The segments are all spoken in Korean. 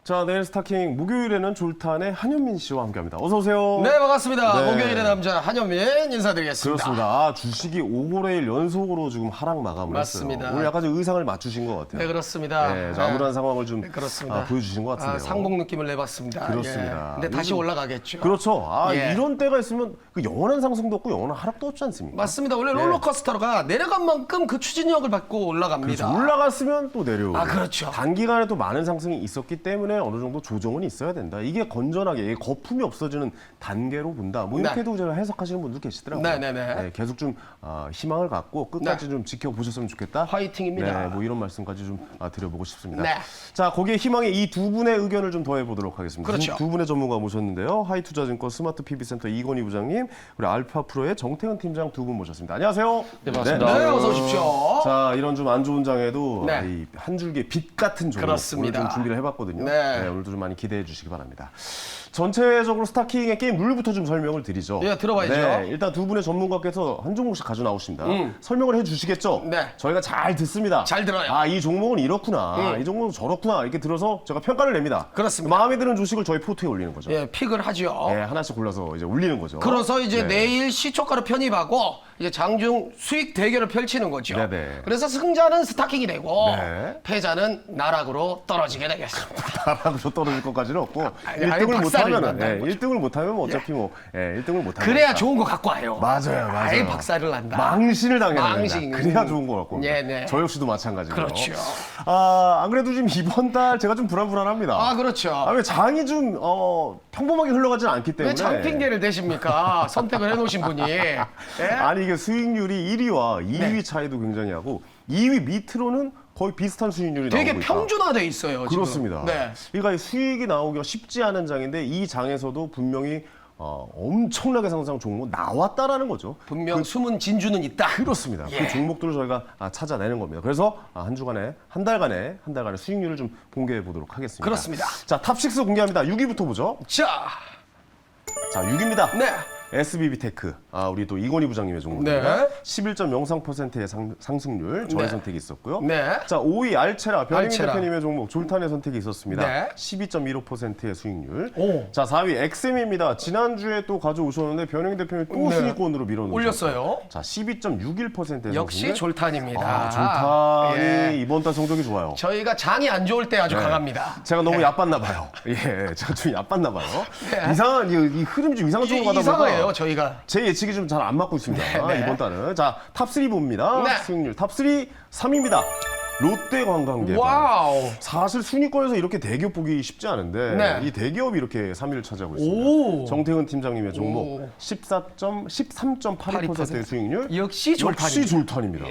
자, 내일 스타킹 목요일에는 졸탄의 한현민 씨와 함께합니다. 어서 오세요. 네, 반갑습니다. 네. 목요일의 남자 한현민 인사드리겠습니다. 그렇습니다. 아, 주식이 5거래일 연속으로 지금 하락 마감을 맞습니다. 했어요. 오늘 약간 좀 의상을 맞추신 것 같아요. 네, 그렇습니다. 네, 좀 암울한 상황을 좀 그렇습니다. 보여주신 것 같은데요. 상복 느낌을 내봤습니다. 그렇습니다. 예. 근데 다시 올라가겠죠. 그렇죠. 아, 예. 이런 때가 있으면 그 영원한 상승도 없고 영원한 하락도 없지 않습니까? 맞습니다. 원래 네. 롤러코스터가 내려간 만큼 그 추진력을 받고 올라갑니다. 그렇죠. 올라갔으면 또 내려오고. 아, 그렇죠. 단기간에 또 많은 상승이 있었기 때문에 어느 정도 조정은 있어야 된다. 이게 건전하게 이게 거품이 없어지는 단계로 본다. 뭐 이렇게도 제가 해석하시는 분들 계시더라고요. 네네네. 네, 계속 좀 희망을 갖고 끝까지 네. 좀 지켜보셨으면 좋겠다. 화이팅입니다. 네, 뭐 이런 말씀까지 좀 드려보고 싶습니다. 네. 자, 거기에 희망의 이 두 분의 의견을 좀 더해보도록 하겠습니다. 그렇죠. 두 분의 전문가 모셨는데요. 하이투자증권 스마트 PB센터 이건희 부장님, 그리고 알파프로의 정태은 팀장 두 분 모셨습니다. 안녕하세요. 네, 반갑습니다. 네, 어서 오십시오. 자, 이런 좀 안 좋은 장에도 네. 이 한 줄기의 빛 같은 종목 그렇습니다. 오늘 좀 준비를 해봤거든요. 네. 오늘도 좀 많이 기대해 주시기 바랍니다. 전체적으로 스타킹의 게임 룰부터 좀 설명을 드리죠. 예, 들어봐야죠. 네, 일단 두 분의 전문가께서 한 종목씩 가져 나오십니다. 설명을 해주시겠죠? 네. 저희가 잘 듣습니다. 잘 들어요. 아, 이 종목은 이렇구나. 이 종목은 저렇구나. 이렇게 들어서 제가 평가를 냅니다. 그렇습니다. 마음에 드는 주식을 저희 포트에 올리는 거죠. 예, 픽을 하죠. 네, 하나씩 골라서 이제 올리는 거죠. 그래서 이제 네. 내일 시초가를 편입하고 이제 장중 수익 대결을 펼치는 거죠. 네네. 그래서 승자는 스타킹이 되고 네. 패자는 나락으로 떨어지게 되겠습니다. 나락으로 떨어질 것까지는 없고 아니, 1등을 박살을 못하면은 난다는 거죠. 1등을 못하면 뭐 어차피 뭐 1등을 못하면 그래야 좋은 거 갖고 와요. 맞아요, 맞아요. 아예 박살을 난다. 망신을 당해야 망신. 된다. 그래야 좋은 거 같고. 네네. 저 역시도 마찬가지고요. 그렇죠. 아, 안 그래도 지금 이번 달 제가 좀 불안합니다. 아, 그렇죠. 아, 왜 장이 좀 평범하게 흘러가지는 않기 때문에. 왜 장핑계를 대십니까? 선택을 해놓으신 분이. 예? 아니 이게 수익률이 1위와 2위 네. 차이도 굉장히 하고 2위 밑으로는 거의 비슷한 수익률이 되게 나오고 있다. 평준화돼 있어요. 지금. 그렇습니다. 네. 그러니까 이 수익이 나오기가 쉽지 않은 장인데 이 장에서도 분명히 엄청나게 상승 종목 나왔다라는 거죠. 분명 숨은 진주는 있다. 그렇습니다. 예. 그 종목들을 저희가 찾아내는 겁니다. 그래서 한 달간의 수익률을 좀 공개해 보도록 하겠습니다. 그렇습니다. 자, 탑6 공개합니다. 6위부터 보죠. 자, 자, 6위입니다. 네. SBB테크. 우리 또 이건희 부장님의 종목입니다. 네. 11.03%의 상승률 저의 네. 선택이 있었고요. 네. 자, 5위 알체라 변희민 알체라. 대표님의 종목 졸탄의 선택이 있었습니다. 네. 12.15%의 수익률. 오. 자, 4위 엑셈입니다. 지난주에 또 가져오셨는데 변희민 대표님이 또 네. 순위권으로 밀어놓으셨어요. 올렸어요. 자, 12.61%의 역시 졸탄입니다. 졸탄이 예. 이번 달 성적이 좋아요. 저희가 장이 안 좋을 때 아주 강합니다. 제가 너무 얕봤나 봐요. 예, 제가 좀 얕봤나 봐요. 네. 이상한 이 흐름이 좀 이상한 쪽으로 가다 이상해요, 보니까 저희가. 제 예측이 좀 잘 안 맞고 있습니다. 네, 네. 이번 달은. 자, 탑3 봅니다. 네. 수익률 탑3 3위입니다. 롯데관광개발. 와우. 사실 순위권에서 이렇게 대기업 보기 쉽지 않은데 네. 이 대기업이 이렇게 3위를 차지하고 있습니다. 오. 정태은 팀장님의 종목 오. 13.82%의 수익률. 역시 졸탄입니다. 역시 졸탄입니다.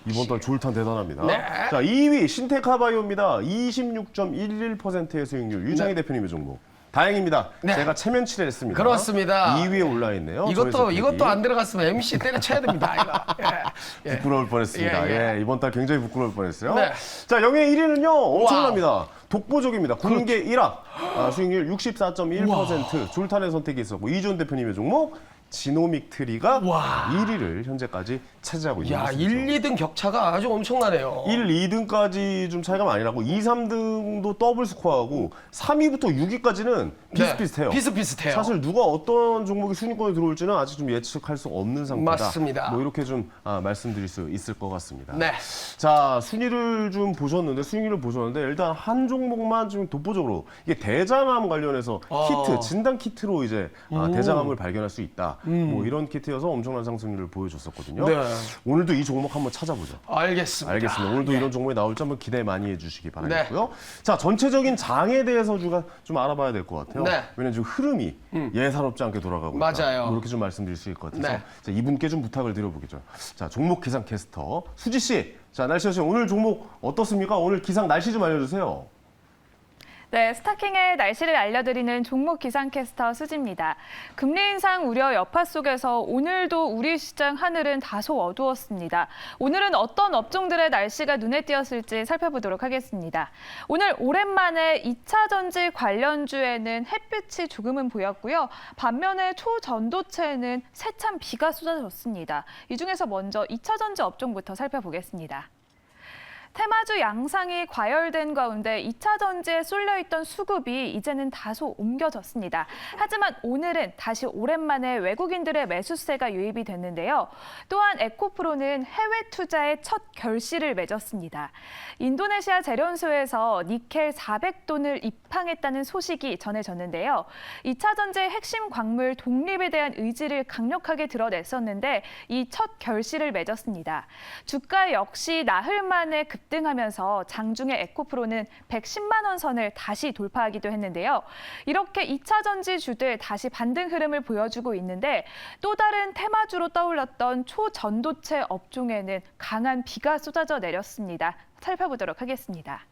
이번 달 졸탄 대단합니다. 네. 자, 2위 신테카바이오입니다. 26.11%의 수익률. 유장희 대표님의 종목. 다행입니다. 네. 제가 체면치레 했습니다. 그렇습니다. 2위에 올라 있네요. 이것도 안 들어갔으면 MC 때려쳐야 됩니다. 이거. 예. 부끄러울 뻔했습니다. 예, 예. 이번 달 굉장히 부끄러울 뻔했어요. 네. 자, 영예 1위는요 엄청납니다. 독보적입니다. 군계 1학 수익률 64.1% 졸탄의 선택이 있었고 이준 대표님의 종목 지노믹 트리가 와. 1위를 현재까지 차지하고 있는 야, 것이죠. 1, 2등 격차가 아주 엄청나네요. 1, 2등까지 좀 차이가 많이 나고 2, 3등도 더블 스코어하고 3위부터 6위까지는 비슷비슷해요. 네, 비슷비슷해요. 사실 누가 어떤 종목이 순위권에 들어올지는 아직 좀 예측할 수 없는 상태다. 맞습니다. 뭐 이렇게 좀 말씀드릴 수 있을 것 같습니다. 네. 자, 순위를 좀 보셨는데 수익률을 보셨는데 일단 한 종목만 좀 독보적으로 이게 대장암 관련해서 키트 진단 키트로 이제 대장암을 발견할 수 있다. 뭐 이런 키트여서 엄청난 상승률을 보여줬었거든요. 네. 오늘도 이 종목 한번 찾아보죠. 알겠습니다. 알겠습니다. 오늘도 네. 이런 종목이 나올지 한번 기대 많이 해주시기 바라겠고요. 자, 전체적인 장에 대해서 우리가 좀 알아봐야 될 것 같아요. 네. 왜냐면 지금 흐름이 예사롭지 않게 돌아가고 있다. 맞아요. 뭐 이렇게 좀 말씀드릴 수 있을 것 같아서 네. 자, 이분께 좀 부탁을 드려보겠죠. 자, 종목 기상 캐스터 수지 씨. 자, 날씨 씨 오늘 종목 어떻습니까? 오늘 기상 날씨 좀 알려주세요. 네, 스타킹의 날씨를 알려드리는 종목 기상캐스터 수지입니다. 금리 인상 우려 여파 속에서 오늘도 우리 시장 하늘은 다소 어두웠습니다. 오늘은 어떤 업종들의 날씨가 눈에 띄었을지 살펴보도록 하겠습니다. 오늘 오랜만에 2차 전지 관련주에는 햇빛이 조금은 보였고요. 반면에 초전도체에는 세찬 비가 쏟아졌습니다. 이 중에서 먼저 2차 전지 업종부터 살펴보겠습니다. 테마주 양상이 과열된 가운데 2차 전지에 쏠려있던 수급이 이제는 다소 옮겨졌습니다. 하지만 오늘은 다시 오랜만에 외국인들의 매수세가 유입이 됐는데요. 또한 에코프로는 해외 투자에 첫 결실을 맺었습니다. 인도네시아 재련소에서 니켈 400톤을 입항했다는 소식이 전해졌는데요. 2차 전지의 핵심 광물 독립에 대한 의지를 강력하게 드러냈었는데 이 첫 결실을 맺었습니다. 주가 역시 나흘 만에 급등하면서 장중에 에코프로는 110만 원 선을 다시 돌파하기도 했는데요. 이렇게 2차 전지주들 다시 반등 흐름을 보여주고 있는데 또 다른 테마주로 떠올랐던 초전도체 업종에는 강한 비가 쏟아져 내렸습니다. 살펴보도록 하겠습니다.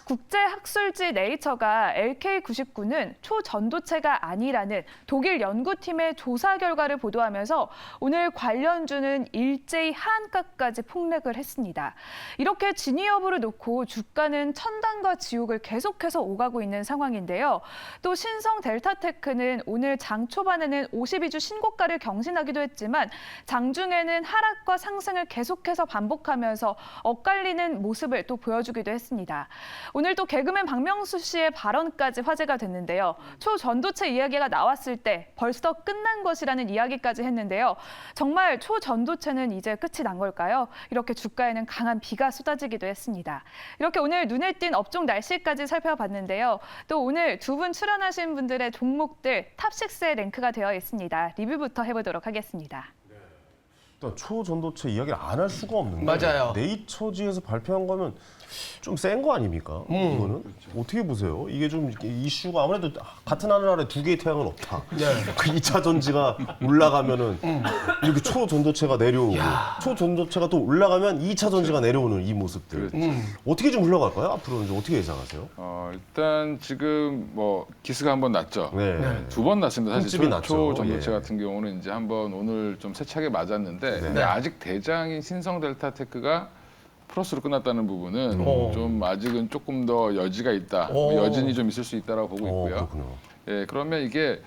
국제학술지 네이처가 LK99는 초전도체가 아니라는 독일 연구팀의 조사 결과를 보도하면서 오늘 관련주는 일제히 하한가까지 폭락을 했습니다. 이렇게 진위 여부를 놓고 주가는 천당과 지옥을 계속해서 오가고 있는 상황인데요. 또 신성 델타테크는 오늘 장 초반에는 52주 신고가를 경신하기도 했지만 장중에는 하락과 상승을 계속해서 반복하면서 엇갈리는 모습을 또 보여주기도 했습니다. 오늘 또 개그맨 박명수 씨의 발언까지 화제가 됐는데요. 초전도체 이야기가 나왔을 때 벌써 끝난 것이라는 이야기까지 했는데요. 정말 초전도체는 이제 끝이 난 걸까요? 이렇게 주가에는 강한 비가 쏟아지기도 했습니다. 이렇게 오늘 눈에 띈 업종 날씨까지 살펴봤는데요. 또 오늘 두 분 출연하신 분들의 종목들 탑6에 랭크가 되어 있습니다. 리뷰부터 해보도록 하겠습니다. 일단 초전도체 이야기를 안 할 수가 없는데 맞아요. 네이처지에서 발표한 거면 좀 센 거 아닙니까? 이거는 어떻게 보세요? 이게 좀 이슈가 아무래도 같은 하늘 아래 두 개의 태양은 없다. 그 2차 전지가 올라가면은 이렇게 초전도체가 내려오고 초전도체가 또 올라가면 2차 전지가 내려오는 이 모습들 어떻게 좀 흘러갈까요? 앞으로는 좀 어떻게 예상하세요? 일단 지금 뭐 기스가 한 번 났죠. 네. 두 번 났습니다. 사실 흠집이 났죠. 초전도체 예. 같은 경우는 이제 한번 오늘 좀 세차게 맞았는데 네. 근데 아직 대장인 신성 델타테크가 플러스로 끝났다는 부분은 좀 아직은 조금 더 여지가 있다. 여진이 좀 있을 수 있다라고 보고 있고요. 그렇군요. 예, 그러면 이게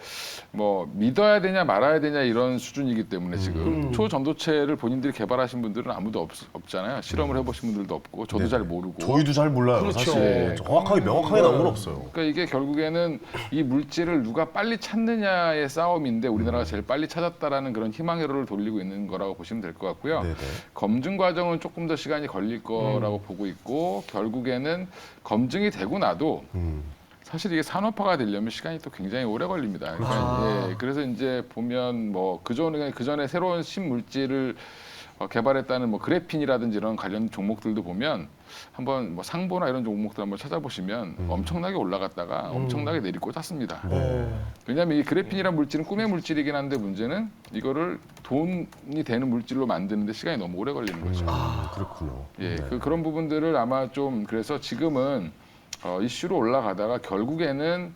뭐 믿어야 되냐 말아야 되냐 이런 수준이기 때문에 지금 초전도체를 본인들이 개발하신 분들은 아무도 없잖아요. 실험을 해보신 분들도 없고 저도 잘 모르고. 저희도 잘 몰라요. 그렇죠. 사실 정확하게 명확하게 나온 건 없어요. 그러니까 이게 결국에는 이 물질을 누가 빨리 찾느냐의 싸움인데 우리나라가 제일 빨리 찾았다라는 그런 희망회로를 돌리고 있는 거라고 보시면 될 것 같고요. 네네. 검증 과정은 조금 더 시간이 걸릴 거라고 보고 있고 결국에는 검증이 되고 나도 사실 이게 산업화가 되려면 시간이 또 굉장히 오래 걸립니다. 그러니까 그래서 이제 보면 뭐 그전에 새로운 신물질을 개발했다는 뭐 그래핀이라든지 이런 관련 종목들도 보면 한번 뭐 상보나 이런 종목들 한번 찾아보시면 엄청나게 올라갔다가 엄청나게 내리고 잤습니다. 왜냐하면 이 그래핀이란 물질은 꿈의 물질이긴 한데 문제는 이거를 돈이 되는 물질로 만드는데 시간이 너무 오래 걸리는 거죠. 그렇군요. 예, 그런 부분들을 아마 좀 그래서 지금은 이슈로 올라가다가 결국에는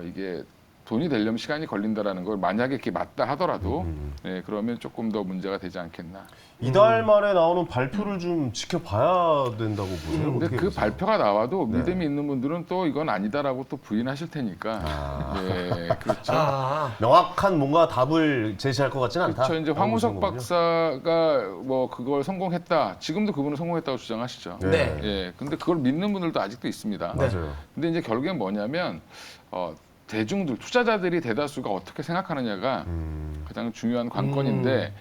이게 돈이 되려면 시간이 걸린다라는 걸 만약에 이렇게 맞다 하더라도 예, 그러면 조금 더 문제가 되지 않겠나. 이달 말에 나오는 발표를 좀 지켜봐야 된다고 보세요. 근데 어떻게 그 보세요? 발표가 나와도 믿음이 있는 분들은 또 이건 아니다라고 또 부인하실 테니까. 예, 그렇죠. 명확한 뭔가 답을 제시할 것 같지는 않다. 그렇죠. 이제 라고 황우석 보시는 거군요. 박사가 뭐 그걸 성공했다. 지금도 그분은 성공했다고 주장하시죠. 네. 예, 근데 그걸 믿는 분들도 아직도 있습니다. 맞아요. 근데 이제 결국엔 뭐냐면 대중들, 투자자들이 대다수가 어떻게 생각하느냐가 가장 중요한 관건인데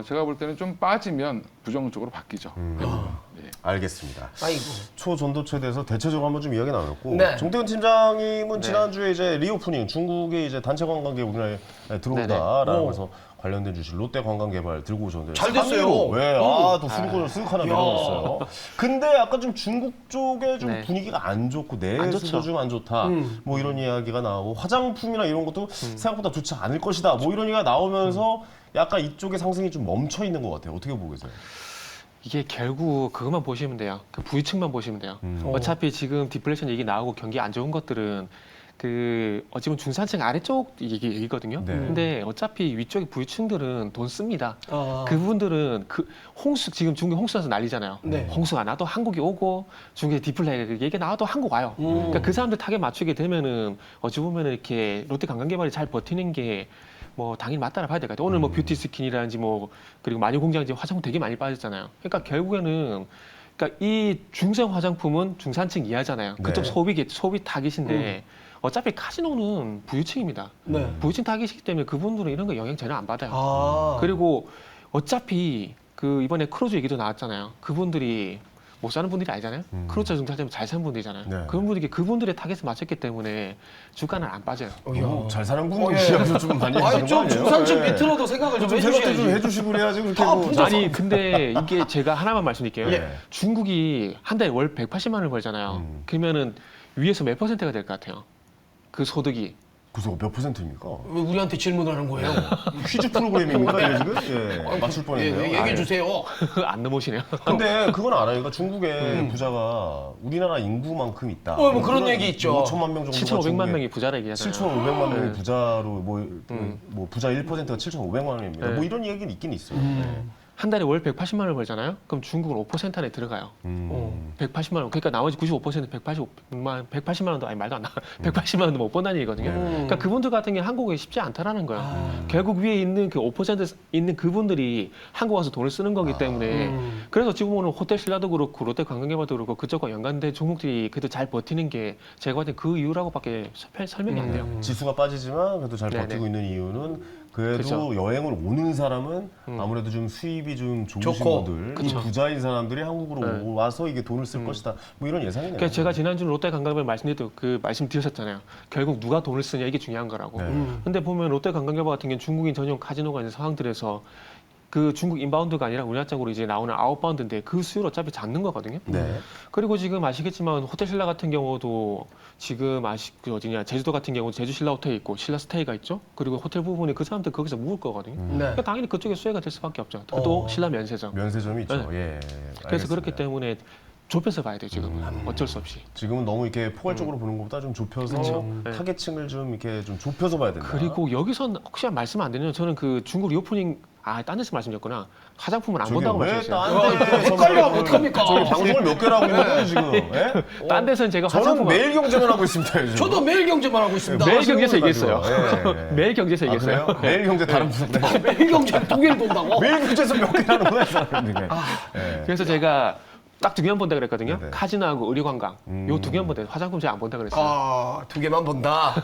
제가 볼 때는 좀 빠지면 부정적으로 바뀌죠. 예. 알겠습니다. 아이고. 초전도체에 대해서 대체적으로 한번 좀 이야기 나눴고 네. 정태근 팀장님은 지난주에 이제 리오프닝 중국의 이제 단체 관광객 우리나라에 들어온다라고 해서 관련된 주식 롯데 관광개발 들고 오셨는데 잘 됐어요. 왜? 또 수익을 쓱 하나 내려놨어요. 근데 약간 좀 중국 쪽에 좀 분위기가 안 좋고 내수도 좀 안 좋다. 뭐 이런 이야기가 나오고 화장품이나 이런 것도 생각보다 좋지 않을 것이다. 뭐 이런 얘기가 나오면서 약간 이쪽의 상승이 좀 멈춰 있는 것 같아요. 어떻게 보고 계세요? 이게 결국 그것만 보시면 돼요. 그 부유층만 보시면 돼요. 어차피 지금 디플레이션 얘기 나오고 경기 안 좋은 것들은 그 어찌 보면 중산층 아래쪽 얘기거든요. 네. 근데 어차피 위쪽의 부유층들은 돈 씁니다. 그분들은 그 홍수 지금 중국에 홍수나서 난리잖아요. 네. 홍수가 나도 한국이 오고 중국에 디플레이 얘기 나와도 한국 와요. 그러니까 그 사람들 타겟 맞추게 되면은 어찌 보면 이렇게 롯데 관광개발이 잘 버티는 게 뭐 당연히 맞다라 봐야 될 것 같아요. 오늘 뭐 뷰티 스킨이라든지 뭐 그리고 마녀 공장이지 화장품 되게 많이 빠졌잖아요. 그러니까 결국에는 그러니까 이 중생 화장품은 중산층 이하잖아요. 그쪽 네. 소비 타깃인데 어차피 카지노는 부유층입니다. 네. 부유층 타깃이기 때문에 그분들은 이런 거 영향 전혀 안 받아요. 아. 그리고 어차피 그 이번에 크루즈 얘기도 나왔잖아요. 그분들이 못 사는 분들이 아니잖아요. 크루즈 중산층 잘 사는 분들이잖아요. 네. 그분들의 타겟을 맞췄기 때문에 주가는 안 빠져요. 너무 잘 사는 예. 분들 시합에서 좀 많이 아니 하는 거 좀 아니에요? 중산층 예. 밑으로도 생각을 좀 좀 생각도 좀 해주셔야지. 해주시고 그래야지 그렇게 다 뭐. 부자 아니 근데 이게 제가 하나만 말씀드릴게요. 예. 중국이 한 달에 월 180만 원을 벌잖아요. 그러면은 위에서 몇 %가 될 것 같아요? 그 소득이. 그래서 몇 %입니까? 왜 우리한테 질문을 하는 거예요? 퀴즈 프로그램입니까 이게 지금? 예, 맞출 뻔했네요. 예, 얘기해 주세요. 안 넘으시네요. 근데 그건 알아요. 그러니까 중국의 부자가 우리나라 인구만큼 있다. 뭐 그런 얘기 있죠. 5천만 명 정도가 7,500만 명이 부자라 얘기하잖아요. 7,500만 명이 부자로 뭐 부자 1%가 7,500만 원입니다. 네. 뭐 이런 얘기는 있긴 있어요. 네. 한 달에 월 180만 원을 벌잖아요. 그럼 중국은 5% 안에 들어가요. 180만 원. 그러니까 나머지 95% 180만 원도 아니 말도 안 나. 180만 원도 못 번다는 얘기거든요. 그러니까 그분들 같은 경우는 한국에 쉽지 않다라는 거예요. 결국 위에 있는 그 5% 있는 그분들이 한국 와서 돈을 쓰는 거기 때문에 그래서 지금 오늘 호텔 신라도 그렇고 롯데 관광개발도 그렇고 그쪽과 연관된 종목들이 그래도 잘 버티는 게 제가 봤을 때 그 이유라고밖에 설명이 안 돼요. 지수가 빠지지만 그래도 잘 네네. 버티고 있는 이유는 그래도 그쵸. 여행을 오는 사람은 아무래도 좀 수입이 좀 좋으신 좋고. 분들, 이 부자인 사람들이 한국으로 네. 와서 이게 돈을 쓸 것이다. 뭐 이런 예상이네요. 그러니까 제가 지난주 롯데 관광개발 말씀드렸던 그 말씀드렸었잖아요. 결국 누가 돈을 쓰냐 이게 중요한 거라고. 네. 근데 보면 롯데 관광개발 같은 경우는 중국인 전용 카지노가 있는 상황들에서 그 중국 인바운드가 아니라 우리나라 쪽으로 이제 나오는 아웃바운드인데 그 수율 어차피 잡는 거거든요. 네. 그리고 지금 아시겠지만 호텔 신라 같은 경우도 지금 그 어디냐 제주도 같은 경우 제주 신라 호텔 있고 신라 스테이가 있죠. 그리고 호텔 부분이 그 사람들 거기서 묵을 거거든요. 네. 그러니까 당연히 그쪽에 수혜가 될 수밖에 없죠. 또 신라 면세점. 면세점이 있죠. 네. 예. 그래서 알겠습니다. 그렇기 때문에 좁혀서 봐야 돼요 지금 어쩔 수 없이. 지금은 너무 이렇게 포괄적으로 보는 것보다 좀 좁혀서 네. 타겟층을 좀 이렇게 좀 좁혀서 봐야 된다. 그리고 여기선 혹시 말씀 안 되면 저는 그 중국 리오프닝 딴 데서 말씀드렸구나. 화장품을 안 본다고 말씀하셨어요. 헷갈려 어떡합니까? 저희 방송을 몇 개를 하고 있는 거예요 지금? 예? 딴 데서는 제가 저는 화장품 매일 경제만 하고 있습니다. 요즘. 저도 매일 경제만 하고 있습니다. 매일 경제에서 가지고. 얘기했어요. 예, 예. 매일 경제에서 얘기했어요. 아, 그래요? 매일 경제 다른 분들. 매일 경제 두 개를 본다고? 매일 경제에서 몇 개 하는 거야, 이 사람들이. 예. 그래서 제가 딱 두 개만 본다 그랬거든요. 네네. 카지노하고 의료관광. 요 두 개만 본다. 화장품 제가 안 본다 그랬어요. 아, 두 개만 본다.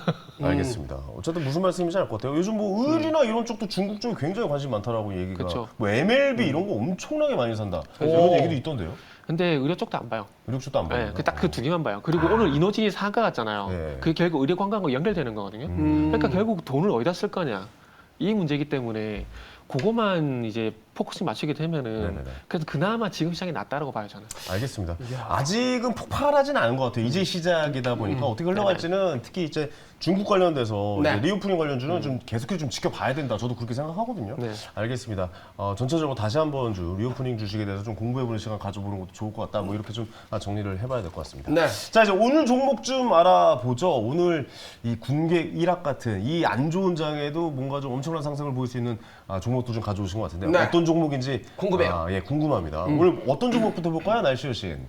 알겠습니다. 어쨌든 무슨 말씀인지 알 것 같아요. 요즘 뭐 의류나 이런 쪽도 중국 쪽에 굉장히 관심 많다라고 얘기가. 그쵸. 뭐 MLB 이런 거 엄청나게 많이 산다. 이런 얘기도 있던데요. 근데 의료 쪽도 안 봐요. 의류 쪽도 안 봐요. 딱 그 두 개만 봐요. 그리고 오늘 이노진이 상가 갔잖아요. 네. 그게 결국 의료관광과 연결되는 거거든요. 그러니까 결국 돈을 어디다 쓸 거냐. 이 문제이기 때문에 그거만 이제 포커싱 맞추게 되면은 네네네. 그래서 그나마 지금 시장이 낫다라고 봐요 저는. 알겠습니다. 아직은 폭발하진 않은 것 같아요. 이제 시작이다 보니까 어떻게 흘러갈지는 특히 이제 중국 관련돼서 네. 이제 리오프닝 관련주는 좀 계속해서 좀 지켜봐야 된다. 저도 그렇게 생각하거든요. 네. 알겠습니다. 전체적으로 다시 한번 리오프닝 주식에 대해서 좀 공부해보는 시간 가져보는 것도 좋을 것 같다. 뭐 이렇게 좀 정리를 해봐야 될 것 같습니다. 네. 자 이제 오늘 종목 좀 알아보죠. 오늘 이 군객 일학 같은 이 안 좋은 장에도 뭔가 좀 엄청난 상승을 보일 수 있는 종목도 좀 가져오신 것 같은데 네. 어떤 종목인지 궁금해요. 예, 궁금합니다. 오늘 어떤 종목부터 볼까요, 날씨 여신?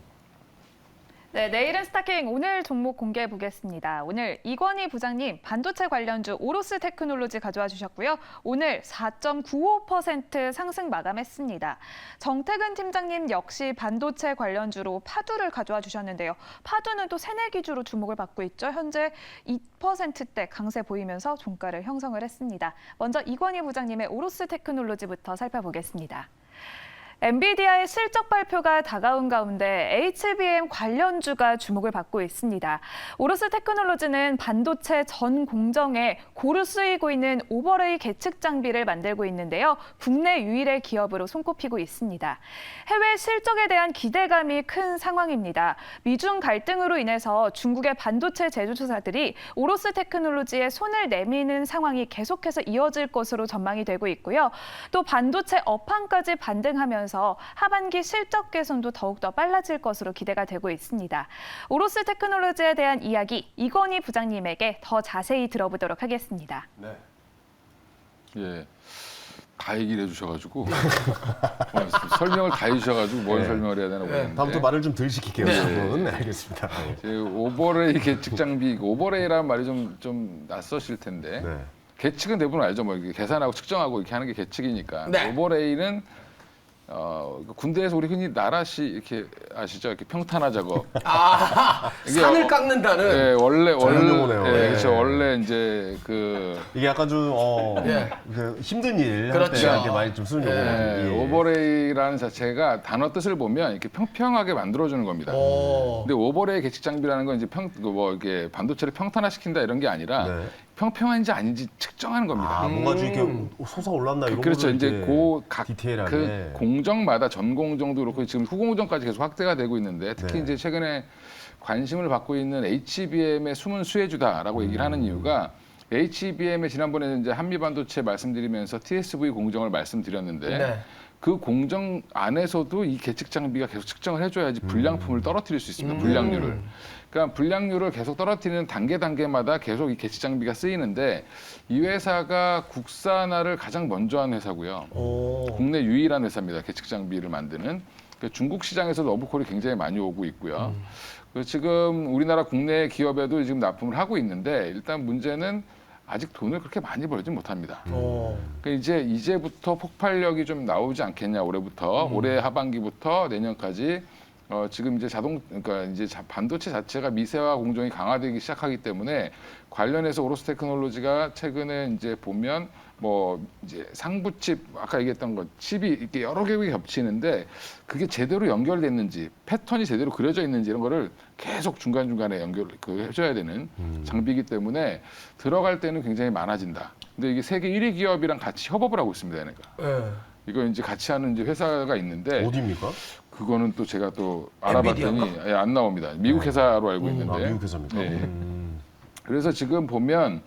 네, 내일은 스타킹 오늘 종목 공개해 보겠습니다. 오늘 이건희 부장님 반도체 관련주 오로스 테크놀로지 가져와 주셨고요. 오늘 4.95% 상승 마감했습니다. 정태근 팀장님 역시 반도체 관련주로 파두를 가져와 주셨는데요. 파두는 또 새내기주로 주목을 받고 있죠. 현재 2%대 강세 보이면서 종가를 형성을 했습니다. 먼저 이건희 부장님의 오로스 테크놀로지부터 살펴보겠습니다. 엔비디아의 실적 발표가 다가온 가운데 HBM 관련주가 주목을 받고 있습니다. 오로스 테크놀로지는 반도체 전 공정에 고루 쓰이고 있는 오버레이 계측 장비를 만들고 있는데요. 국내 유일의 기업으로 손꼽히고 있습니다. 해외 실적에 대한 기대감이 큰 상황입니다. 미중 갈등으로 인해서 중국의 반도체 제조사들이 오로스 테크놀로지에 손을 내미는 상황이 계속해서 이어질 것으로 전망이 되고 있고요. 또 반도체 업황까지 반등하면서 하반기 실적 개선도 더욱더 빨라질 것으로 기대가 되고 있습니다. 오로스 테크놀로지에 대한 이야기 이건희 부장님에게 더 자세히 들어보도록 하겠습니다. 네. 예. 다 얘기를 해주셔가지고 설명을 다 해주셔가지고 뭘 네. 설명을 해야 되나 모르겠는데 다음부터 말을 좀 덜 시킬게요. 네. 알겠습니다. 오버레이 계측 장비 오버레이라는 말이 좀 낯서실 텐데 네. 계측은 대부분 알죠. 뭐 이렇게 계산하고 측정하고 이렇게 하는 게 계측이니까 네. 오버레이는 군대에서 우리 흔히 나라시 이렇게 아시죠? 이렇게 평탄화 작업. 이게 산을 깎는다는. 네, 원래 용어네요. 예. 그렇죠. 원래 이제 이게 약간 좀 예. 그 힘든 일 할 그렇죠. 때 이렇게 많이 좀 쓰는 용어거든요. 예. 오버레이라는 자체가 단어 뜻을 보면 이렇게 평평하게 만들어주는 겁니다. 근데 오버레이 계측 장비라는 건 이제 이게 반도체를 평탄화시킨다 이런 게 아니라 네. 평평한지 아닌지 측정하는 겁니다. 뭔가 좀 이렇게 솟아올랐나 이런 그렇죠. 거를 이제 이렇게 각 디테일하게. 그 공정마다 전 공정도 그렇고 지금 후공정까지 계속 확대가 되고 있는데 특히 네. 이제 최근에 관심을 받고 있는 HBM의 숨은 수혜주다라고 얘기를 하는 이유가 HBM에 지난번에 이제 한미 반도체 말씀드리면서 TSV 공정을 말씀드렸는데 네. 그 공정 안에서도 이 계측 장비가 계속 측정을 해줘야지 불량품을 떨어뜨릴 수 있습니다. 불량률을. 그러니까 불량률을 계속 떨어뜨리는 단계마다 계속 이 계측 장비가 쓰이는데 이 회사가 국산화를 가장 먼저 한 회사고요. 국내 유일한 회사입니다. 계측 장비를 만드는. 중국 시장에서도 러브콜이 굉장히 많이 오고 있고요. 지금 우리나라 국내 기업에도 지금 납품을 하고 있는데 일단 문제는 아직 돈을 그렇게 많이 벌지 못합니다. 그러니까 이제부터 폭발력이 좀 나오지 않겠냐 올해부터 올해 하반기부터 내년까지 지금 이제 그러니까 이제 반도체 자체가 미세화 공정이 강화되기 시작하기 때문에 관련해서 오로스 테크놀로지가 최근에 이제 보면 뭐 이제 상부칩 아까 얘기했던 것 칩이 이렇게 여러 개가 겹치는데 그게 제대로 연결됐는지 패턴이 제대로 그려져 있는지 이런 거를 계속 중간중간에 해줘야 되는 장비이기 때문에 들어갈 때는 굉장히 많아진다. 근데 이게 세계 1위 기업이랑 같이 협업을 하고 있습니다, 얘네가. 이거 이제 같이 하는 이제 회사가 있는데 어디입니까? 그거는 또 제가 또 알아봤더니 안 나옵니다. 미국 회사로 알고 있는데. 미국 회사입니까? 네. 그래서 지금 보면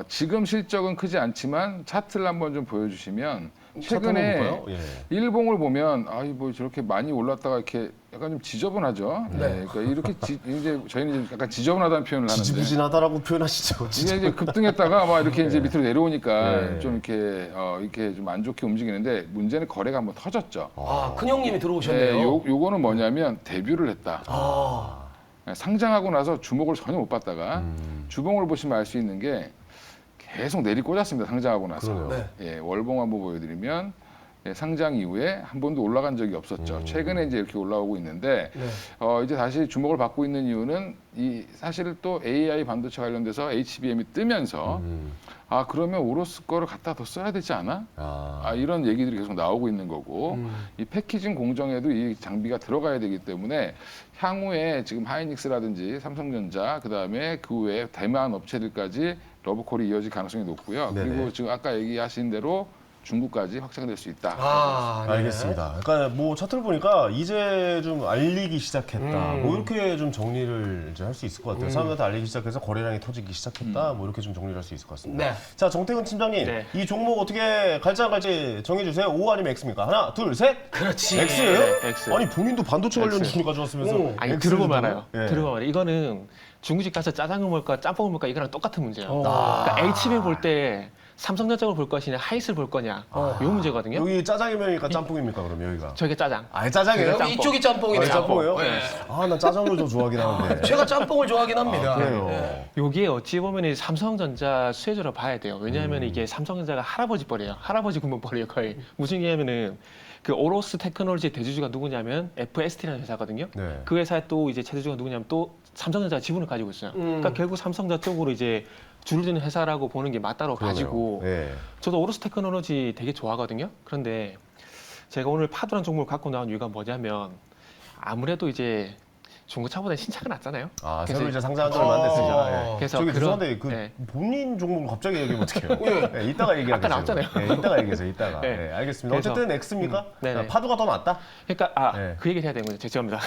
지금 실적은 크지 않지만 차트를 한번 좀 보여주시면 최근에 볼까요? 예. 일봉을 보면 뭐 저렇게 많이 올랐다가 이렇게 약간 좀 지저분하죠. 네. 그러니까 이렇게 이제 저희는 약간 지저분하다는 표현을 하는데 지지부진하다라고 표현하시죠. 이게 이제 급등했다가 막 이렇게 이제 밑으로 내려오니까 네. 좀 이렇게 좀 안 좋게 움직이는데 문제는 거래가 한번 터졌죠. 큰 형님이 들어오셨네요. 요거는 뭐냐면 데뷔를 했다. 상장하고 나서 주목을 전혀 못 받다가 주봉을 보시면 알 수 있는 게 계속 내리 꽂았습니다. 상장하고 나서. 그러네요. 예, 월봉 한번 보여드리면 상장 이후에 한 번도 올라간 적이 없었죠. 최근에 이제 이렇게 올라오고 있는데 이제 다시 주목을 받고 있는 이유는 사실 또 AI 반도체 관련돼서 HBM이 뜨면서 그러면 오로스 거를 갖다 더 써야 되지 않아? 이런 얘기들이 계속 나오고 있는 거고 이 패키징 공정에도 이 장비가 들어가야 되기 때문에 향후에 지금 하이닉스라든지 삼성전자 그다음에 그 외에 대만 업체들까지 러브콜이 이어질 가능성이 높고요. 네네. 그리고 지금 아까 얘기하신 대로 중국까지 확장될 수 있다. 네. 알겠습니다. 그러니까 뭐 차트를 보니까 이제 좀 알리기 시작했다. 뭐 이렇게 좀 정리를 이제 할 수 있을 것 같아요. 사람들한테 알리기 시작해서 거래량이 터지기 시작했다. 뭐 이렇게 좀 정리를 할 수 있을 것 같습니다. 네. 자, 정태근 팀장님, 네. 이 종목 어떻게 갈지 안 갈지 정해주세요. O 아니면 X입니까? 하나, 둘, 셋. 그렇지. X? 네, X. 아니 본인도 반도체 관련 X. 주로 가져왔으면서. 아니 X 들어보면 주잖아요? 알아요. 예. 들어보면 알아요. 이거는 중국집 가서 짜장을 먹을까 짬뽕을 먹을까 이거랑 똑같은 문제예요. 아. 그러니까 HBM 볼 때 삼성전자를 볼 것이냐 하이스를 볼 거냐 이 문제거든요. 여기 짜장이면이니까 짬뽕입니까 그럼 여기가? 저게 짜장. 짜장이에요? 짬뽕. 이쪽이 짬뽕이네. 짬뽕이에요? 네. 난 짜장을 더 좋아하긴 하는데. 제가 짬뽕을 좋아하긴 합니다. 그래요. 네. 요게 어찌 보면 이 삼성전자 수혜주로 봐야 돼요. 왜냐하면 이게 삼성전자가 할아버지 뻘이에요. 할아버지 군번벌이에요 거의. 무슨 얘기냐면은 그 오로스 테크놀로지 대주주가 누구냐면 FST라는 회사거든요. 네. 그 회사의 또 이제 최대주가 누구냐면 또 삼성전자 지분을 가지고 있어요. 그러니까 결국 삼성전자 쪽으로 이제 줄을 드는 회사라고 보는 게 맞다고 가지고 네. 저도 오로스 테크놀로지 되게 좋아하거든요. 그런데 제가 오늘 파도란 종목을 갖고 나온 이유가 뭐냐면 아무래도 이제 중고차보다 신차가 낫잖아요. 새로 그래서- 이제 상장한 지 얼마 안 됐으니까. 예. 그래서 저기 그런- 죄송한데 그 네. 본인 종목을 갑자기 얘기하면 어떡해요? 네, 이따가 얘기하겠어요. 아까 나왔잖아요. 네, 이따가 얘기하세요. 이따가. 네. 네, 알겠습니다. 그래서- 어쨌든 X입니까? 네네. 파도가 더 낫다? 그러니까 네. 그 얘기를 해야 되는 거죠. 죄송합니다.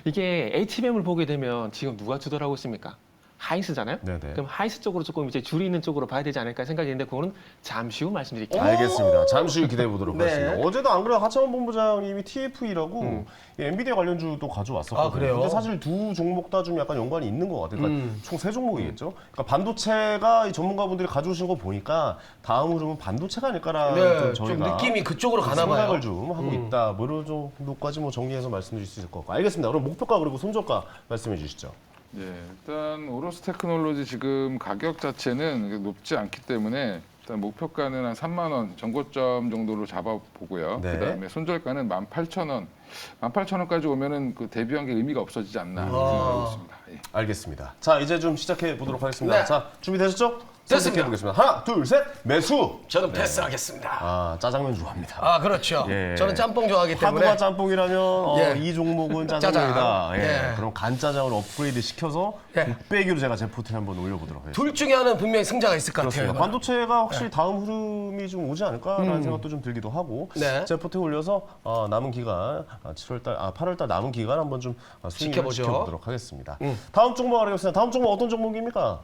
이게 HBM을 보게 되면 지금 누가 주도하고 있습니까? 하이스잖아요. 네네. 그럼 하이스 쪽으로 조금 이제 줄이 있는 쪽으로 봐야 되지 않을까 생각이 있는데 그거는 잠시 후 말씀드릴게요. 알겠습니다. 잠시 후 기대해 보도록 네. 하겠습니다. 어제도 안 그래도 하차원 본부장님이 TFE라고 엔비디아 관련주도 가져왔었거든요. 그래요? 근데 사실 두 종목 다 좀 약간 연관이 있는 것 같아요. 그러니까 총 세 종목이겠죠. 그러니까 반도체가 이 전문가분들이 가져오신 거 보니까 다음 흐름은 반도체가 아닐까라는 좀 저희가 느낌이 그쪽으로 가나 봐요. 생각을 좀 하고 있다. 뭐 이런 정도까지 뭐 정리해서 말씀드릴 수 있을 것 같고. 알겠습니다. 그럼 목표가 그리고 손절가 말씀해 주시죠. 예, 일단 오로스 테크놀로지 지금 가격 자체는 높지 않기 때문에 일단 목표가는 한 3만 원 전고점 정도로 잡아보고요. 네. 그다음에 손절가는 18,000원. 18,000원까지 오면은 그 대비한 게 의미가 없어지지 않나 생각하고 있습니다. 예. 알겠습니다. 자, 이제 좀 시작해 보도록 하겠습니다. 네. 자, 준비되셨죠? 됐습니다. 선택해 보겠습니다. 하나, 둘, 셋. 매수. 저는 패스하겠습니다. 아, 짜장면 좋아합니다. 아, 그렇죠. 예. 저는 짬뽕 좋아하기 때문에. 파두가 짬뽕이라면 예. 이 종목은 짜장면이다. 짜장. 예. 예. 그럼 간짜장으로 업그레이드 시켜서 예. 곱빼기로 제가 제 포트에 한번 올려보도록 하겠습니다. 둘 중에 하나는 분명히 승자가 있을 것 같아요. 그렇습니다. 이거는. 반도체가 확실히 다음 흐름이 좀 오지 않을까라는 생각도 좀 들기도 하고 네. 제 포트에 올려서 남은 기간 8월달 남은 기간 한번 좀 수익을 지켜보죠. 지켜보도록 하겠습니다. 다음 종목 알아보겠습니다. 다음 종목 어떤 종목입니까?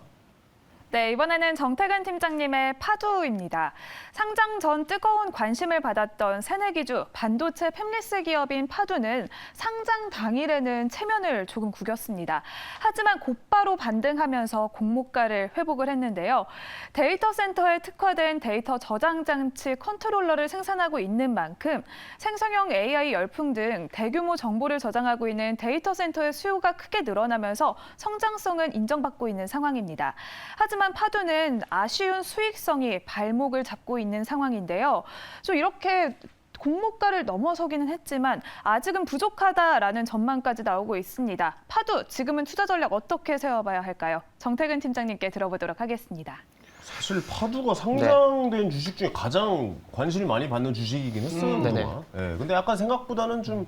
네, 이번에는 정태근 팀장님의 파두입니다. 상장 전 뜨거운 관심을 받았던 새내기주 반도체 팹리스 기업인 파두는 상장 당일에는 체면을 조금 구겼습니다. 하지만 곧바로 반등하면서 공모가를 회복을 했는데요. 데이터 센터에 특화된 데이터 저장 장치 컨트롤러를 생산하고 있는 만큼 생성형 AI 열풍 등 대규모 정보를 저장하고 있는 데이터 센터의 수요가 크게 늘어나면서 성장성은 인정받고 있는 상황입니다. 하지만 파두는 아쉬운 수익성이 발목을 잡고 있는 상황인데요. 좀 이렇게 공모가를 넘어서기는 했지만 아직은 부족하다라는 전망까지 나오고 있습니다. 파두, 지금은 투자 전략 어떻게 세워봐야 할까요? 정태근 팀장님께 들어보도록 하겠습니다. 사실 파두가 상장된 주식 중에 가장 관심을 많이 받는 주식이긴 했어요. 네네. 그동안. 예, 근데 약간 생각보다는 좀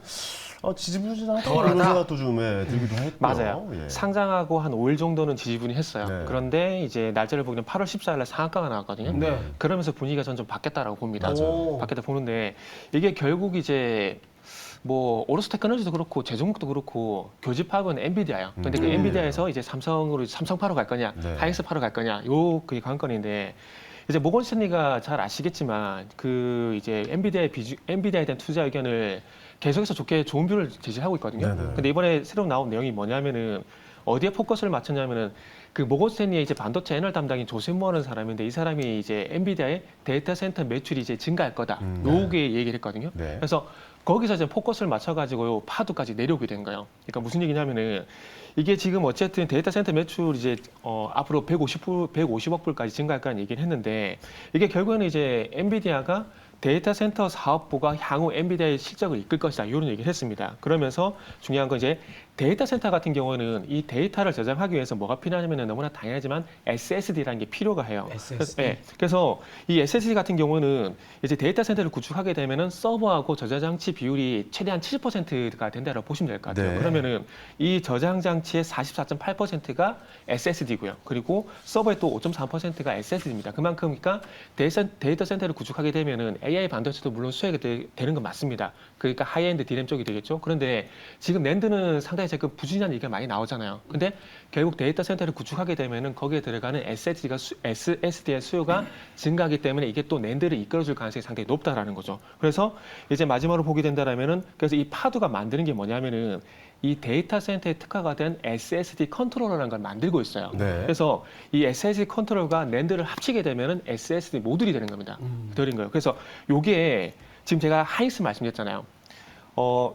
지지부진하다 덜하다. 그런 생각도 좀 들기도 했고요. 맞아요. 예. 상장하고 한 5일 정도는 지지분이 했어요. 네. 그런데 이제 날짜를 보면 8월 14일에 상한가가 나왔거든요. 네. 그러면서 분위기가 점점 바뀌었다라고 봅니다. 맞아요. 바뀌었다 보는데 이게 결국 이제 뭐 오로스 테크놀로지도 그렇고 제종목도 그렇고 교집합은 엔비디아예요. 근데 그 엔비디아에서 이제 삼성으로 삼성파로 갈 거냐, 네. 하이닉스파로 갈 거냐, 요 그게 관건인데 이제 모건 스탠리가 잘 아시겠지만 그 이제 엔비디아에 대한 투자 의견을 계속해서 좋은 뷰를 제시하고 있거든요. 네네. 근데 이번에 새로 나온 내용이 뭐냐면은 어디에 포커스를 맞췄냐면은 그 모건 스탠리의 이제 반도체 애널 담당인 조센모라는 사람인데 이 사람이 이제 엔비디아의 데이터 센터 매출이 이제 증가할 거다. 요게 얘기를 했거든요. 네. 그래서 거기서 이제 포커스를 맞춰가지고 파두까지 내려오게 된 거예요. 그러니까 무슨 얘기냐면은 이게 지금 어쨌든 데이터 센터 매출 이제 앞으로 150억 불까지 증가할 거라는 얘기를 했는데 이게 결국에는 이제 엔비디아가 데이터 센터 사업부가 향후 엔비디아의 실적을 이끌 것이다. 이런 얘기를 했습니다. 그러면서 중요한 건 이제 데이터 센터 같은 경우는 이 데이터를 저장하기 위해서 뭐가 필요하냐면 너무나 당연하지만 SSD라는 게 필요가 해요. SSD. 그래서 이 SSD 같은 경우는 이제 데이터 센터를 구축하게 되면은 서버하고 저장 장치 비율이 최대한 70%가 된다고 보시면 될 것 같아요. 네. 그러면은 이 저장 장치의 44.8%가 SSD고요. 그리고 서버의 또 5.3%가 SSD입니다. 그만큼 그러니까 데이터 센터를 구축하게 되면은 AI 반도체도 물론 수혜가 되는 건 맞습니다. 그러니까 하이엔드 디램 쪽이 되겠죠. 그런데 지금 낸드는 상당히 지금 부진한 얘기가 많이 나오잖아요. 근데 결국 데이터 센터를 구축하게 되면은 거기에 들어가는 SSD의 수요가 증가하기 때문에 이게 또 낸드를 이끌어줄 가능성이 상당히 높다라는 거죠. 그래서 이제 마지막으로 보게 된다라면은 그래서 이 파두가 만드는 게 뭐냐면은 이 데이터 센터에 특화가 된 SSD 컨트롤러라는 걸 만들고 있어요. 네. 그래서 이 SSD 컨트롤러가 낸드를 합치게 되면은 SSD 모듈이 되는 겁니다. 되는 거예요. 그래서 요게 지금 제가 하이닉스 말씀드렸잖아요.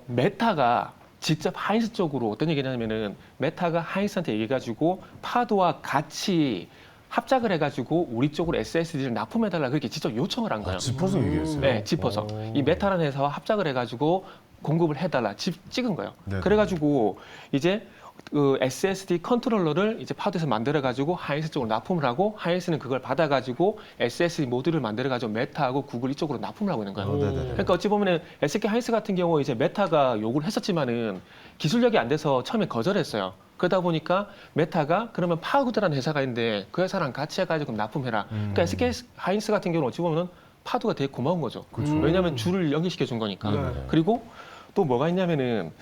메타가 직접 하이닉스 쪽으로 어떤 얘기냐면은 메타가 하이닉스한테 얘기해가지고 파두와 같이 합작을 해가지고 우리 쪽으로 SSD를 납품해달라 그렇게 직접 요청을 한 거예요. 짚어서 얘기했어요. 네, 짚어서 이 메타라는 회사와 합작을 해가지고 공급을 해달라 찍은 거예요. 네네. 그래가지고 이제 그 SSD 컨트롤러를 이제 파두에서 만들어가지고 하이닉스 쪽으로 납품을 하고 하이닉스는 그걸 받아가지고 SSD 모듈을 만들어가지고 메타하고 구글 이쪽으로 납품을 하고 있는 거예요. 네네네. 그러니까 어찌 보면은 SK 하이닉스 같은 경우 이제 메타가 요구를 했었지만은 기술력이 안 돼서 처음에 거절했어요. 그러다 보니까 메타가 그러면 파우드라는 회사가 있는데 그 회사랑 같이 해가지고 납품해라. 그러니까 SK 하이닉스 같은 경우는 어찌 보면은 파두가 되게 고마운 거죠. 왜냐하면 줄을 연결시켜 준 거니까. 네. 그리고 또 뭐가 있냐면은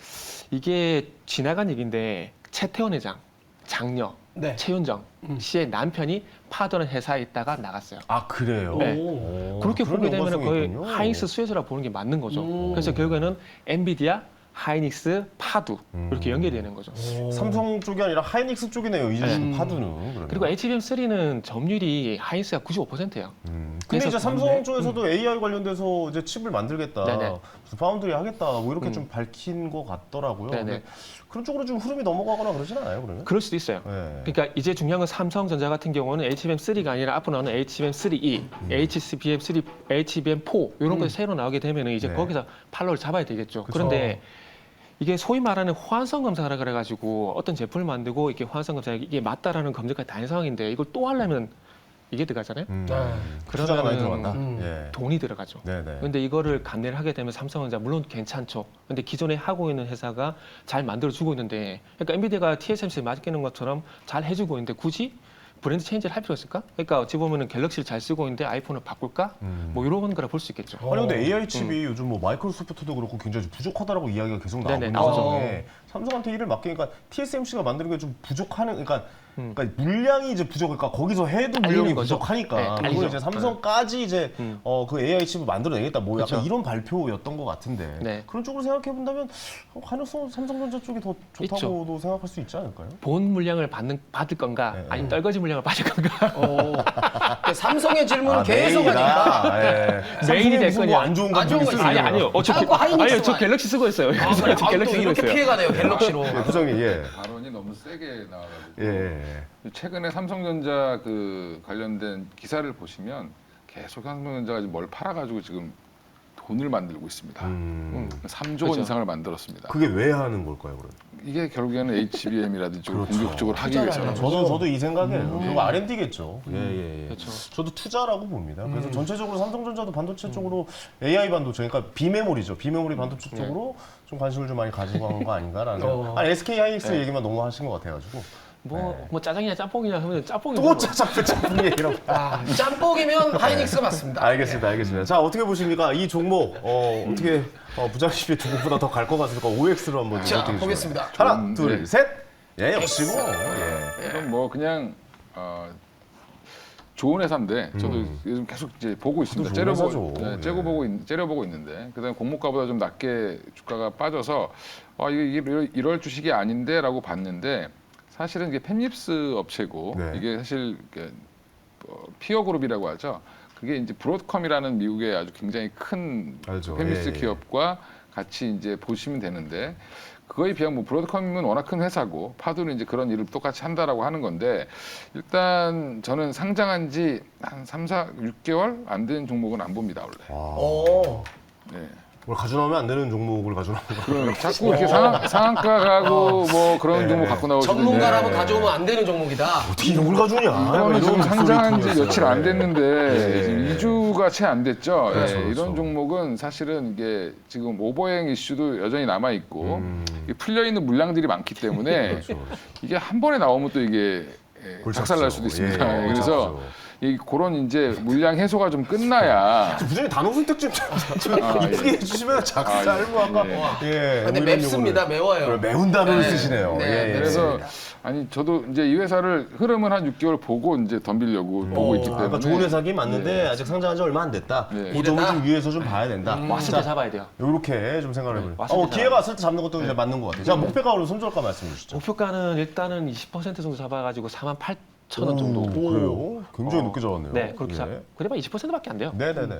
이게 지나간 얘기인데 최태원 회장, 장녀, 네. 최윤정 씨의 남편이 파두라는 회사에 있다가 나갔어요. 아, 그래요? 네. 오, 그렇게 그런 보게 되면 연관성이 거의 있군요. 하이닉스 수혜자라 보는 게 맞는 거죠. 그래서 결국에는 엔비디아, 하이닉스, 파두 이렇게 연결이 되는 거죠. 삼성 쪽이 아니라 하이닉스 쪽이네요. 이 주식 파두는. 그러면. 그리고 HBM3는 점유율이 하이닉스가 95%예요. 근데 이제 삼성 그런데, 쪽에서도 AI 관련돼서 이제 칩을 만들겠다, 네네. 무슨 파운드리 하겠다, 뭐 이렇게 좀 밝힌 것 같더라고요. 네네. 근데 그런 쪽으로 좀 흐름이 넘어가거나 그러진 않아요, 그러면? 그럴 수도 있어요. 네. 그러니까 이제 중요한 건 삼성전자 같은 경우는 HBM3가 아니라 앞으로 나오는 HBM3E, HBM3, HBM4 이런 것이 새로 나오게 되면 이제 네. 거기서 팔로를 잡아야 되겠죠. 그쵸. 그런데 이게 소위 말하는 호환성 검사라 그래가지고 어떤 제품을 만들고 이게 호환성 검사 이게 맞다라는 검증까지 다 있는 상황인데 이걸 또 하려면 이게 들어가잖아요. 투자가 많이 그러면은 들어간다. 예. 돈이 들어가죠. 네네. 근데 이거를 감내를 하게 되면 삼성전자 물론 괜찮죠. 근데 기존에 하고 있는 회사가 잘 만들어 주고 있는데, 그러니까 엔비디아가 TSMC에 맡기는 것처럼 잘 해주고 있는데 굳이 브랜드 체인지를 할 필요가 있을까? 그러니까 어찌 보면은 갤럭시를 잘 쓰고 있는데 아이폰을 바꿀까? 뭐 이런 거라 볼 수 있겠죠. 아니 근데 AI 칩이 요즘 뭐 마이크로소프트도 그렇고 굉장히 부족하다라고 이야기가 계속 나오고 네네, 있는 나오죠. 상황에 삼성한테 일을 맡기니까 TSMC가 만드는 게 좀 부족하는, 그러니까 물량이 이제 부족하니까 거기서 해도 물량이 알리는 거죠. 부족하니까 네, 그걸 알리죠. 이제 삼성까지 이제 그 AI 칩을 만들어내겠다, 뭐 약간 그렇죠. 이런 발표였던 것 같은데 네. 그런 쪽으로 생각해 본다면 가능성 삼성전자 쪽이 더 좋다고도 생각할 수 있지 않을까요? 본 물량을 받을 건가? 네, 아니면 떨거지 물량을 받을 건가? 삼성의 질문은 계속 메인이다. 하니까. 예. 메인이 될 삼성이 무슨 거냐? 안 좋은 안 좋은 감정이 거 있을 있어요. 아니 리가요. 아니요. 자꾸 하이닉스만. 아니요. 저 갤럭시 쓰고 있어요. 아, 저 또 갤럭시 쓰고 이렇게 있어요. 피해가 돼요, 갤럭시로. 네, 부장님, 예. 발언이 너무 세게 나와가지고 예. 최근에 삼성전자 그 관련된 기사를 보시면 계속 삼성전자가 지금 뭘 팔아가지고 지금 돈을 만들고 있습니다. 3조 원 그렇죠. 이상을 만들었습니다. 그게 왜 하는 걸까요, 그럼? 이게 결국에는 HBM이라든지 쪽으로 그렇죠. 공격적으로 하기 위해서. 저도 이 생각이에요. 결국 R&D겠죠. 예. 그렇죠. 저도 투자라고 봅니다. 그래서 전체적으로 삼성전자도 반도체 쪽으로 AI 반도체, 그러니까 비메모리죠. 비메모리 반도체 쪽으로 좀 관심을 좀 많이 가지고 간 거 아닌가라는. 아니 SK 하이닉스 얘기만 너무 하신 것 같아가지고. 뭐 짜장이냐 짬뽕이냐 하면 짬뽕이 또 짜장면 얘기라고. 아, 짬뽕이면 하이닉스가 맞습니다. 알겠습니다. 자, 어떻게 보십니까? 이 종목 어떻게 부장님의 종목보다 더 갈 것 같을까? OX로 한번 자, 어떻게 보겠습니다. 하나, 좀, 둘, 네. 셋. 예, 역시 뭐. 예. 이건 뭐 그냥 좋은 회사인데 저도 요즘 계속 이제 보고 있습니다. 좋은 회사죠. 째려보고 있는데 그다음에 공모가보다 좀 낮게 주가가 빠져서 이게 이럴 주식이 아닌데라고 봤는데 사실은 이게 펜립스 업체고 네. 이게 사실 피어그룹이라고 하죠. 그게 이제 브로드컴이라는 미국의 아주 굉장히 큰 알죠. 펜립스 예. 기업과 같이 이제 보시면 되는데 그거에 비하면 뭐 브로드컴은 워낙 큰 회사고 파도는 이제 그런 일을 똑같이 한다라고 하는 건데 일단 저는 상장한 지 한 6개월 안 된 종목은 안 봅니다 원래. 오. 네. 뭘 가져 나오면 안 되는 종목을 가져 나오는 거. 그럼 자꾸 이렇게 상한가 가고 뭐 그런 종목 갖고 나오시는데 전문가라면 가져오면 안 되는 종목이다. 어떻게 이런 걸 가져오냐? 이거는 지금 상장한 지 며칠 안 네. 됐는데 지금 2주가 채 안 됐죠. 그렇죠, 예, 그렇죠. 이런 종목은 사실은 이게 지금 오버행 이슈도 여전히 남아 있고 풀려 있는 물량들이 많기 때문에 그렇죠. 이게 한 번에 나오면 또 이게 골치 작살날 아프죠. 수도 있습니다. 예, 그래서 골치 아프죠. 그런 이제 물량 해소가 좀 끝나야 부장님 단어 선택 좀 이쁘게 해주시면 작살 뭐 아까 예. 근데 뭐 이런 맵습니다. 용어를. 매워요. 그래, 매운 단어를 네. 쓰시네요. 네, 예, 예. 그래서 아니 저도 이제 이 회사를 흐름은 한 6개월 보고 이제 덤비려고 보고 있기 때문에 그러니까 좋은 회사긴 맞는데 아직 상장한 지 얼마 안 됐다. 네. 그 점을 좀 위에서 좀 봐야 된다. 왔을 때 잡아야 돼요. 이렇게 좀 생각을 해보요. 왔을 때 기회가 왔을 때 잡는 것도 이제 맞는 것 같아요. 자, 목표가 오늘 손절가 말씀해 주시죠. 목표가는 일단은 20% 정도 잡아가지고 48,000원 정도. 그래요? 굉장히 높게 잡았네요. 네, 그렇게 예. 그래봐 20%밖에 안 돼요. 네네네.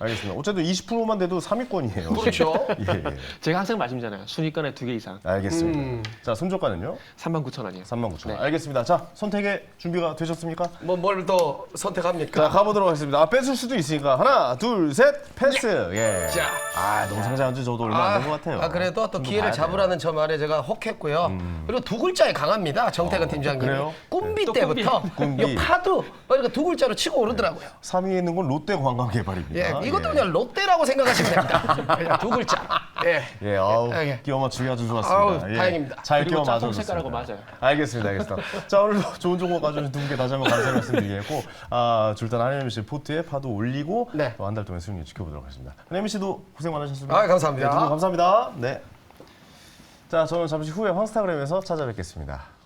알겠습니다. 어쨌든 20%만 돼도 3위권이에요. 그렇죠. 예. 제가 항상 말씀드리잖아요. 순위권에 2개 이상. 알겠습니다. 자, 손절가는요? 39,000원이에요. 39,000원. 네. 알겠습니다. 자, 선택에 준비가 되셨습니까? 뭐 뭘 더 선택합니까? 자, 가보도록 하겠습니다. 뺏을 수도 있으니까. 하나, 둘, 셋, 패스. 예. 자. 너무 상장한 지 저도 얼마 안 된 것 같아요. 그래도 또 좀더 기회를 봐야 돼요. 잡으라는 저 말에 제가 혹했고요. 그리고 두 글자에 강합니다. 정태근 팀장님. 그래요? 꿈비 또 때부터 꿈비. 이 파도 그러니까 두 글자로 치고 오르더라고요. 3위에 있는 건 롯데 관광개발입니다. 예, 이것도 그냥 롯데라고 생각하시면 됩니다. 그냥 두 글자. 예. 예, 아우, 예. 끼워 맞추기 아주 좋았습니다. 아우, 예, 다행입니다. 잘 그리고 끼워 짬뽕 맞춰줬습니다. 색깔하고 맞아요. 알겠습니다. 자, 오늘도 좋은 정보 가져오신 두 분께 다시 한번 감사 말씀드리겠고, 줄단 한혜민 씨 포트에 파도 올리고 네. 또 한 달 동안 승리 지켜보도록 하겠습니다. 한혜민 씨도 고생 많으셨습니다. 감사합니다. 네, 두 분 감사합니다. 네. 자, 저는 잠시 후에 황스타그램에서 찾아뵙겠습니다.